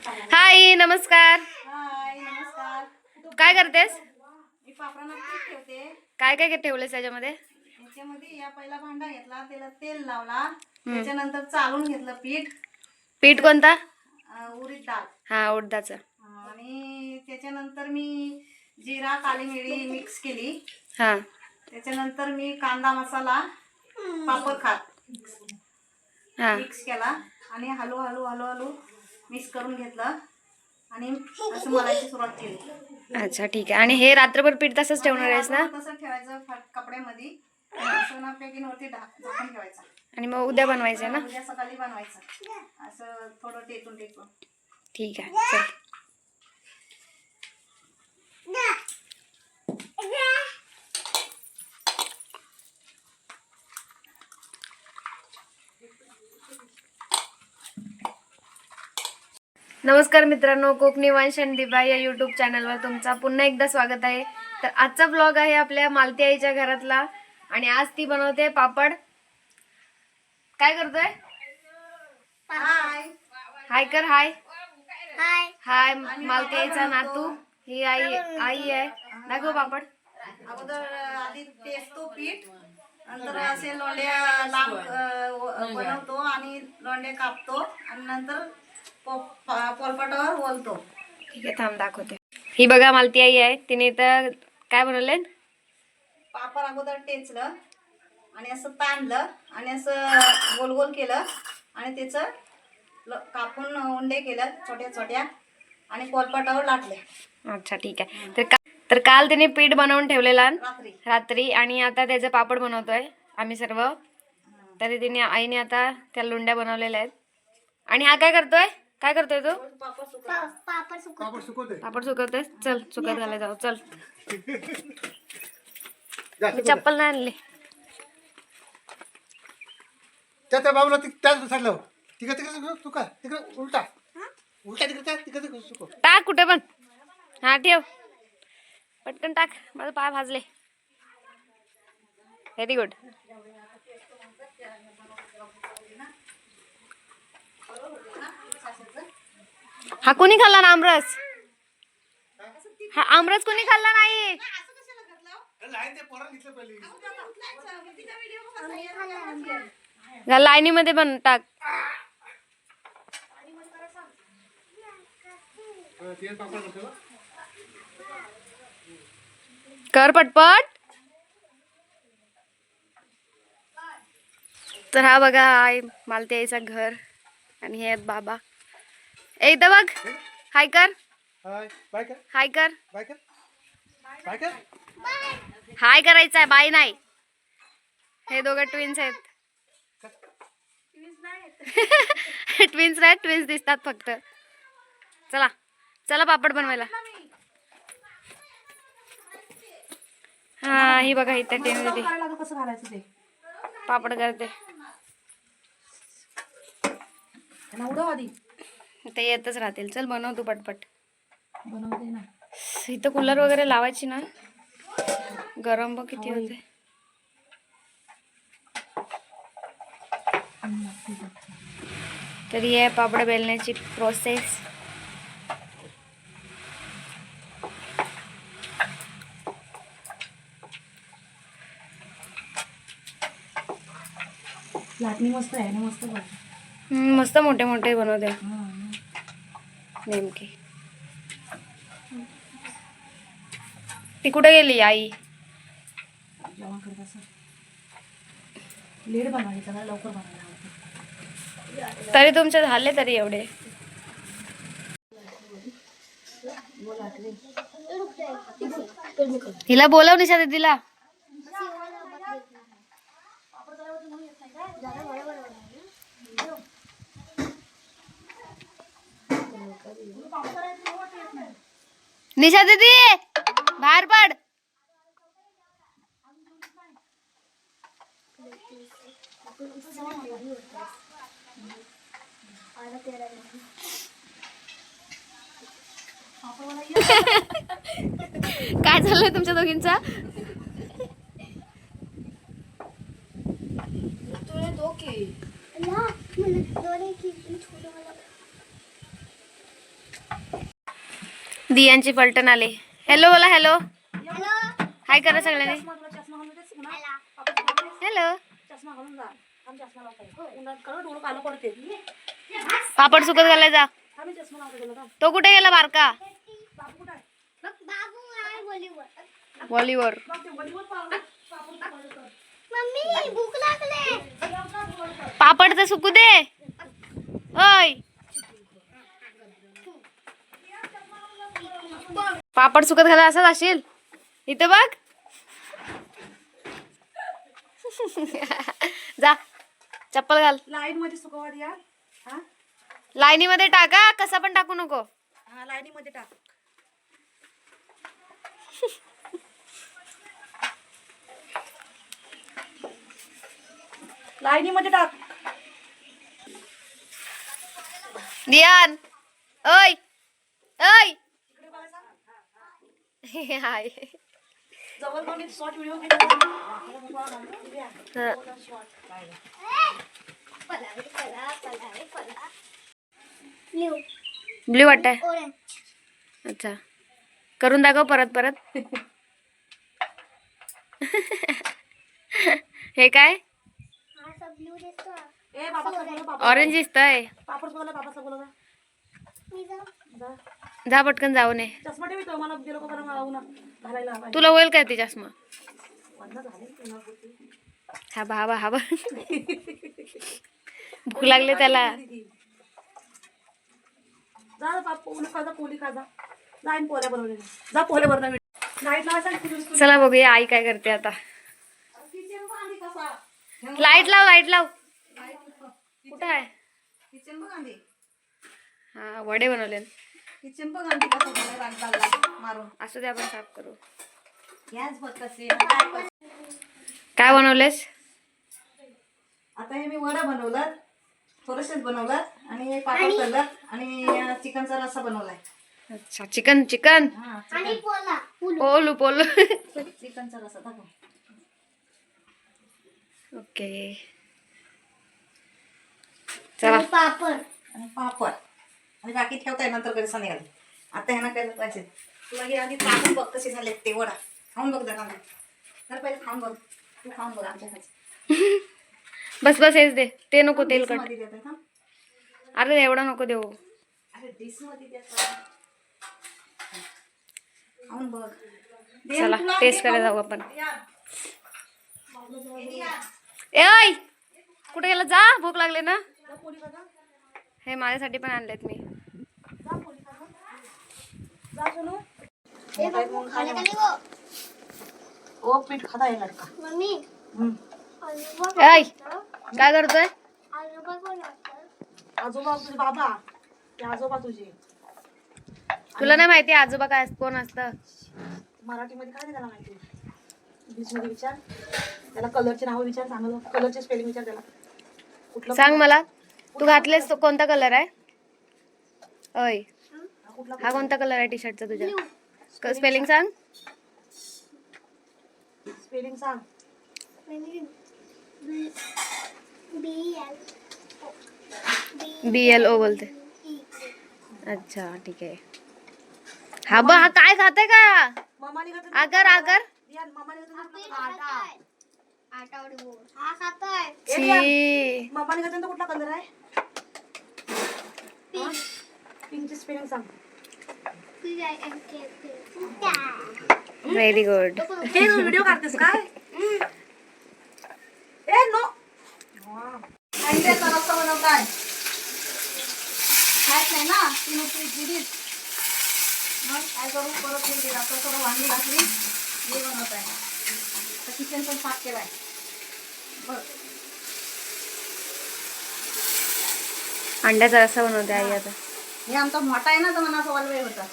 हाय नमस्कार. हाय नमस्कार. काय करतेस? मी पापडांना पीठ ठेवते. काय काय ठेवलेस त्याच्यामध्ये? याच्यामध्ये या पहिला भांडा घेतला, त्याला तेल लावला, त्याच्यानंतर चालून घेतलं पीठ. पीठ कोणता? उडीद डाळ. हा उडदाचं. आणि त्याच्यानंतर मी जिरा काली मिरी मिक्स केली. हा त्याच्यानंतर मी कांदा मसाला पापड खात हा मिक्स केला आणि हळू हळू हळू हळू मिक्स करून घेतलं आणि असं मलायची सुरुवात केली. अच्छा ठीक आहे. आणि हे रात्रभर पीठ तसंच ठेवणार आहेस ना? तसं ठेवायचं कपड्यामध्ये, असं ना पॅकिंगवरती झाकून ठेवायचं. आणि मग उद्या बनवायचं ना? उद्या सकाळी बनवायचं, असं थोडं टेकून टेकून. ठीक आहे चल. नमस्कार मित्रांनो, कोकणी वंश आणि दिबा या यूट्यूब चॅनलवर तुमचा पुन्हा एकदा स्वागत आहे. तर आजचा ब्लॉग आहे आपल्या मालती आईच्या घरातला आणि आज ती बनवते पापड. काय करतोय? हाय हाय कर. हाय हाय. हाय. मालती आईचा नातू. ही आई आहे. दाखव पापड. अगोदर आधी टेचतो पीठ, नंतर असे लोंढ्या लांब बनवतो आणि लोंढे कापतो आणि नंतर पोलपाटावर ओलतो. ठीक आहे थांब दाखवते. ही बघा मालती आई आहे. तिने तर काय बनवले? पापड अगोदर टेचलं आणि असं ताणलं आणि असं गोल गोल केलं आणि त्याचं कापून उंडे केलं छोट्या छोट्या आणि पोलपाटावर लाटले. अच्छा ठीक आहे. तर काल तिने पीठ बनवून ठेवलेला रात्री. रात्री आणि आता त्याचे पापड बनवतोय आम्ही सर्व. तरी तिने आईने आता त्या लुंड्या बनवलेल्या आहेत. आणि हा काय करतोय? काय करतोय तू? पापड सुकवतोय. चल सुकत घालाय जाऊ. चल मी चप्पल नाही आणली. त्या बाबूला त्याच सांगलं तिकडे तिकडे तू का तिकडे उलटा उलटा तिकडे तिकडे सुको. टाक कुठे पण. हा ठेव पटकन टाक. माझं पाय भाजले. Very good. हा कोणी खाल्ला ना आमरस? हा आमरस कोणी खाल्ला नाही? लाईनीमध्ये पण टाक. कर पटपट. तर हा बघा आई मालती आईचं घर आणि हे आहेत बाबा. एकदा बघ. हाय कर. हाय बाय कर हाय कर. बाय कर बाय कर. हाय करायचं आहे, बाय नाही. हे दोघं ट्विन्स आहेत. ट्विन्स नाही, ट्विन्स दिसतात फक्त. चला चला पापड बनवायला. हा ही बघा इथे टीम कसं घालायचं ते पापड करते. उडव आधी. ते येतच राहतील. चल बनव तू पटपट. बनवते ना. इथं कूलर वगैरे लावायची ना. गरम बघ किती होते. तर ही आहे पापड बेलण्याची प्रोसेस. लाटणी मस्त आहे ना, मस्त बनते. मस्त मोठे मोठे बनवते नेमके. ती कुठे गेली आई? जेवण करत असं लेट बनवायचं ना, लवकर बनवायला. तरी तुमचे झाले तरी एवढे. तिला बोलव निशा दीदीला. निशा दीदी बाहेर पड. काय झालंय तुमच्या दोघींचा? दियांची पलटण आले. हॅलो बोला. हॅलो हाय करा सगळ्यांनी. हॅलो. पापड सुकत घालायचा. तो कुठे गेला बारका? वॉलीवर. पापड तर सुकू दे. ओय पापड सुकत घाला असं असेल. इथं बघ. जा चप्पल घाल. लाईन मध्ये सुकवा द्या. हा लाईनीमध्ये टाका. कसा पण टाकू नको. हा लाईनी मध्ये टाक. लाईनी मध्ये टाक. दियान. ओय ओय हाय. जवळ कोणी शॉर्ट व्हिडिओ ब्ल्यू वाटतंय. अच्छा करून दाखव परत परत. हे काय ए बाबा ऑरेंज दिसतंय. पापड बोला बाबाचा बोला. जा पटकन जाऊ नये. चष्मा ठेवतो मला गेलो का मला ऊन घालायला. तुला होईल काय ती चष्मा? हा बा हा बा. भूक लागले त्याला. जा पोली खाजा पोली खाजा. लाईन पोल्या बनवले जा पोल्या बनवले. लाईट लावायचा. चला बघूया आई काय करते आता. लाईट लाव. लाईट लाव. कुठं आहे? किचन बघ आंधी. हा वडे बनवले. किचन बघ आंधी कसं झालं राग चालला मारून. असू दे आपण साफ करू. गॅस बघ कसे. काय बनवलेस? आता हे मी वडा बनवलं. थोडंसंच बनवलं आणि पापड तळलं आणि चिकनचा रस्सा बनवलाय. अच्छा चिकन. चिकन हा पोलू पोलू. चिकनचा रस्सा दाखव. ओके चला. आणि पापड आणि बाकी ठेवताय नंतर कधी संध्याकाळी. आता ह्यांना काय पाहिजे तुला घे आधी टाकून बघ कसे झाले ते वडा. खाऊन बघ जरा तर पहिले खाऊन बघ. तू खाऊन बघ आमच्या हात. बस बस हेच दे. ते नको तेलकट. मध्ये देत आहे. अरे एवढा नको देऊ. अरे डिश मध्ये देत. खाऊन बघ. चला टेस्ट करायला जाऊ आपण. या. एय कुठे गेला? जा भूक लागले ना. जा पोळी खाजा. हे माझ्यासाठी पण आणलेत मी. जा पोळी खाजा. जा सोनू. ओ पीठ खाता है लड़का. एय काय करतोय? आजोबा तुझे बाबा. ते आजोबा तुझे. तुला नाही माहिती आजोबा काय कोण असतं? मराठीमध्ये काय नाही त्याला माहिती. इंग्लिशमध्ये विचार. त्याला कलरचे नाव विचार. चांगलं कलरचे स्पेलिंग विचार त्याला. कुठलं सांग मला. तू घातलेस तो कोणता कलर आहे? ओय हा कोणता कलर आहे टी शर्टचा तुझ्या? स्पेलिंग सांग. स्पेलिंग सांग. BLO बोलते. अच्छा ठीक आहे. हा बा हा काय खाते का? मम्माने घातलं. आगर आगर. या मम्माने घातलं. छी मम्माने घातलं तर कुठला कलर आहे? पिंकची स्पेलिंग सांग. Very good. हे व्हिडिओ काढतेस काय? ए नो. अंड्याचा रस्सा बनवताय. खायच नाही ना ती नुसती दिदीच. मग काय करू परत हे केलं. आता थोडं वांगी घातली. हे बनवताय. आता किचन पण साफ केलाय. बघ अंड्याचा रस्सा बनवते आई आता. हे आमचा मोठा आहे ना तर मनाचा वालवे होता.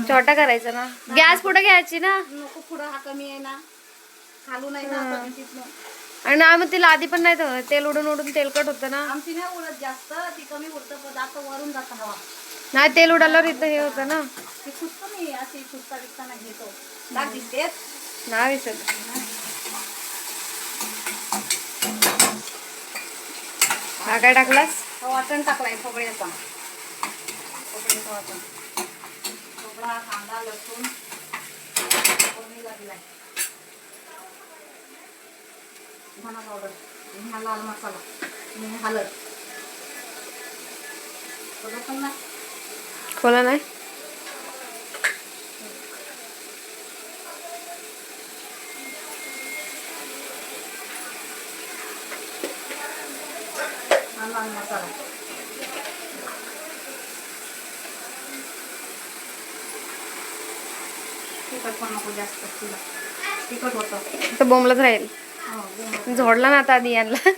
छोटा करायचा ना. गॅस पुढे घ्यायची ना. नको पुढं हा कमी आहे ना. खालू नाही ना आपण तिथनं. आणि ना मग तिला आधी पण नाही तर तेल उडून उडून तेलकट होतं ना. आमची नाही उडत जास्त. ती कमी उडतं पण जास्त वरून जात हवा. नाही तेल उडाल्यावर इथं हे होतं ना. ती खुसतो मी अशी खुसता विकता नाही घेतो. दाग दिसते. नाही विसरत. हा काय टाकलास? वाटण टाकलाय खोबऱ्याचा. खोबऱ्याचं वाटण. आपला कांदा लसूण फोडणीला दिलाय. धना पावडर आणि हा लाल मसाला आणि हळद. पण ना खोला नाही. हा लाल मसाला. तिखट पण नको जास्त तुला. तिखट होतं. तर बोंबलत राहील. हो, बोंबील. झोडला ना आता आधी यांना.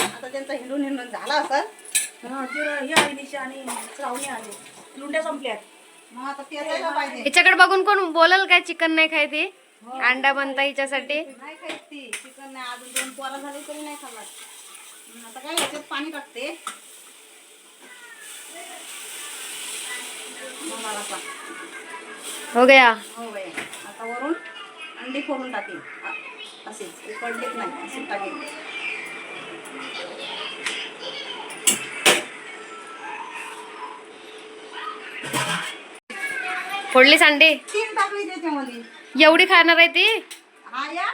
आता त्यांचा हिंडून हिंडून झाला असं. हे आली निशा आणि श्रावणी आले. लुंड्या संपल्यात. मग आता पेरायला पाहिजे. हिच्याकडे बघून कोण बोलल काय चिकन नाही खायते. अंडा बनता हिच्यासाठी. नाही खायत ती चिकन नाही. अजून 2 पोरा झाले तरी नाही खाल्ला. आता काय ह्याच्यात पाणी टाकते. मसाला पण. हो गया. हो बाई. आता वरून अंडी फोडून टाकेल. असेच उकडलेच नाही असे टाकेल. फोडलीस अंडे. 3 टाकली त्याच्यामध्ये. एवढी खाणार आहे ती. हा या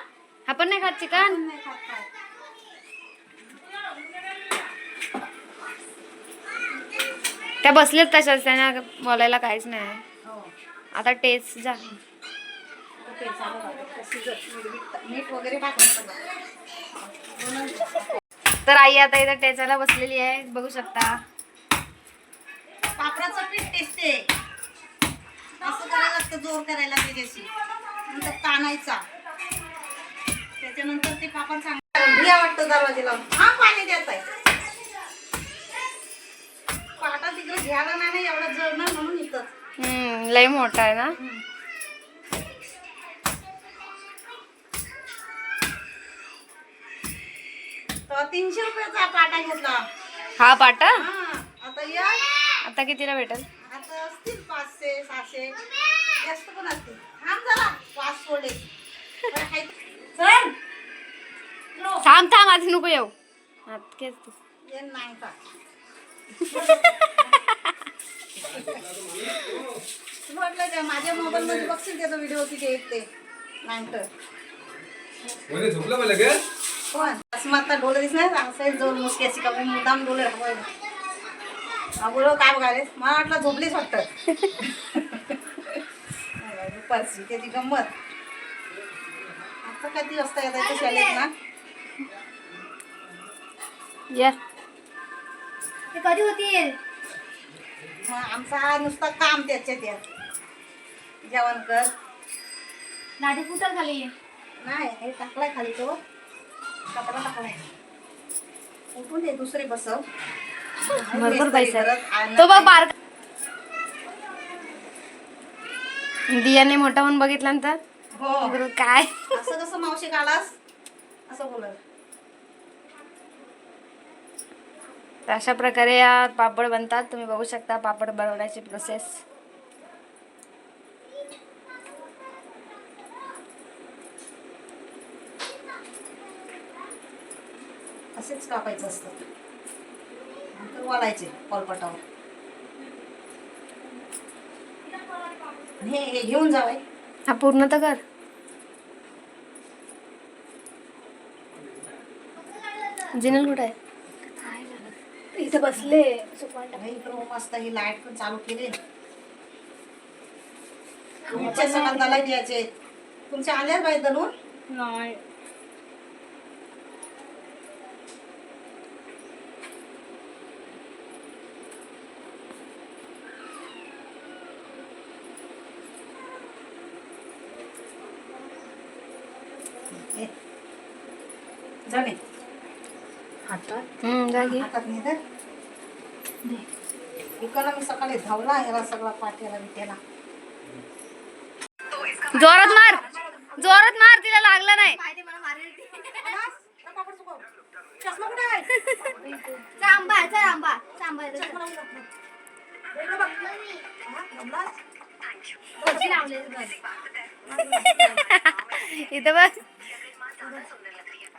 आपण नाही खात चिकन. नाही खात काय. त्या बसलेत तशाच, त्यांना बोलायला काहीच नाही. हो आता टेस्ट जा. ओके चालू टाकते. शिजत मीठ वगैरे टाकून सगळं. तर आई आता इथं टेचायला बसलेली आहे, बघू शकता. पापडाचं पीठ टेस्टी आहे. असं करायला लागतं, जोर करायला त्याच्याशी. नंतर ताणायचा. त्याच्यानंतर ते पापड चांगलं घ्या वाटतं दरवाजे लावून. हा पाणी द्यायचं आहे. पाटा तिकडे घ्यायला नाही ना एवढा जड ना म्हणून इथंच. लय मोठा आहे ना. तर 300 रुपयाचा पाटा घेतला. हा पाटा हा आता या आता कितीला भेटेल. आता असतील 500 600 जास्त पण असतील. थांब जरा 5 सोडे. चल थांब थांब आधी नको येऊ. ये ये नाही का म्हटलं काय माझ्या मोबाईल मध्ये बघशील त्याचा व्हिडिओ किती येते. नाहीतर झोपला मला ग पण असं आता डोळे दिसणार असं जाऊन मुसक्याची का मी मुद्दाम डोळे हवं. अगोदर काय बघायला मला वाटलं झोपलीच वाटतं. दुपारची त्याची गंमत. आता किती वाजता येतात शाळेत ना. या ते कधी होतील? मग आमचा नुसतं काम त्याच्यात या. जेवण कर. दाढी कुठं झाली? नाही हे टाकलाय खाली तो कपडा टाकलाय. उठून दे दुसरे बसव. भरपूर पैसा करत आहे. तो बघ बार दियाने मोठा होऊन बघितल्यानंतर हो बरोबर काय असं कसं मावशी कालास असं बोलत. तर अशा प्रकारे या पापड बनतात. तुम्ही बघू शकता पापड बनवण्याची प्रोसेस. असेच कापायचं असतं. नंतर वाळायचे कॉलपटावर. हे घेऊन जावाय. हा पूर्ण तर कर. जिनल कुठे आहे. इथे बसले. इकडं मस्त ही लाईट पण चालू केली. तुमच्या सगळ्यांना द्यायचे. तुमच्या आल्या बाई दलून नाही. जाणे हातात जागी हातात नाही तर इकडं मी सकाळी धावला याला सगळा पाट्याला बिट्याला. जोरात मार. जोरात मार. तिला लागला नाही. चष्मा कुठे आहे? आंबा आंबा इथं बघ.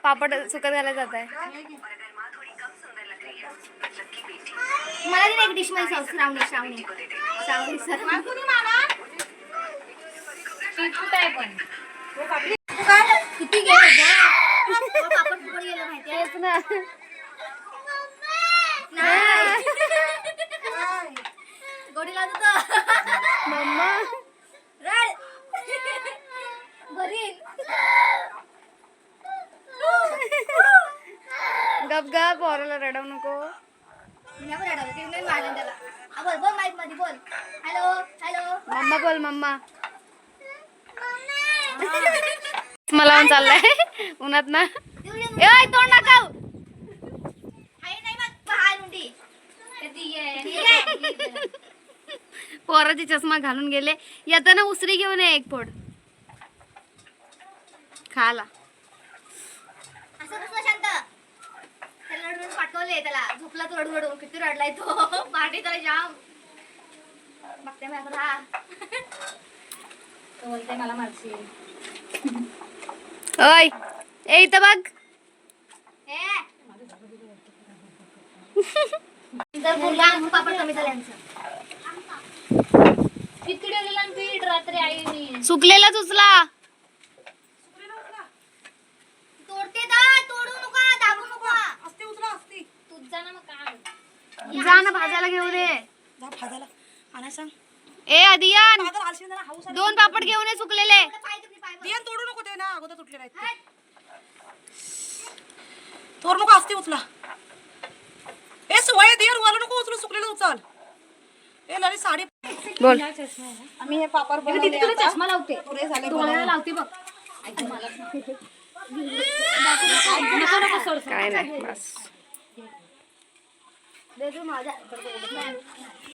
पापड सुकत घालायला जात आहे. मला दे ना एक डिश मध्ये सॉस. श्रावणी श्रावणी श्रावणी सर किती गेलं पापड फुकट गेलं माहितीये ना. नाही गोडी लावतो मम्मा रड बरी गप गप पोराला रडवू नको. मी पण रडवते की नाही मारलं त्याला. बोल बोल माईक मध्ये बोल. हॅलो हॅलो मम्मा बोल मम्मा. मला लावून चाललाय उन्हात ना. ए तोंड नका. पोराची चष्मा घालून गेले. येताना उसरी घेऊन ये एक पोड खाला. असं कसं शांत त्याला रडून पाठवले. त्याला झोपला तो रडू रडून. किती रडलाय तो पाठी त्याला जाम बघते मी आता. तो बोलते मला मारशील. ओय ए इथं बघ. पापड कमी झाले. सुकलेलाच उचला. तोडते तोडू नका दाबू नका. असते उचला असते. जा ना भाजायला घेऊ दे. जा भाजायला आणाय सांग. ए आदियान भाकर आलशील जरा हाऊस आली. 2 पापड घेऊन ये सुकलेले. बियाण तोडू नको ते ना अगोदर तुटले नाहीत ते. तोड नको असते उचला. ए सवय दियर वाला नको उचलू सुकलेलं उचल. ए लरी साडी बोल. आम्ही हे पापड बनवले आता. चष्मा लावते. पुरे झाले डोळ्याला बनवून. लावते बघ. काय नाही बस.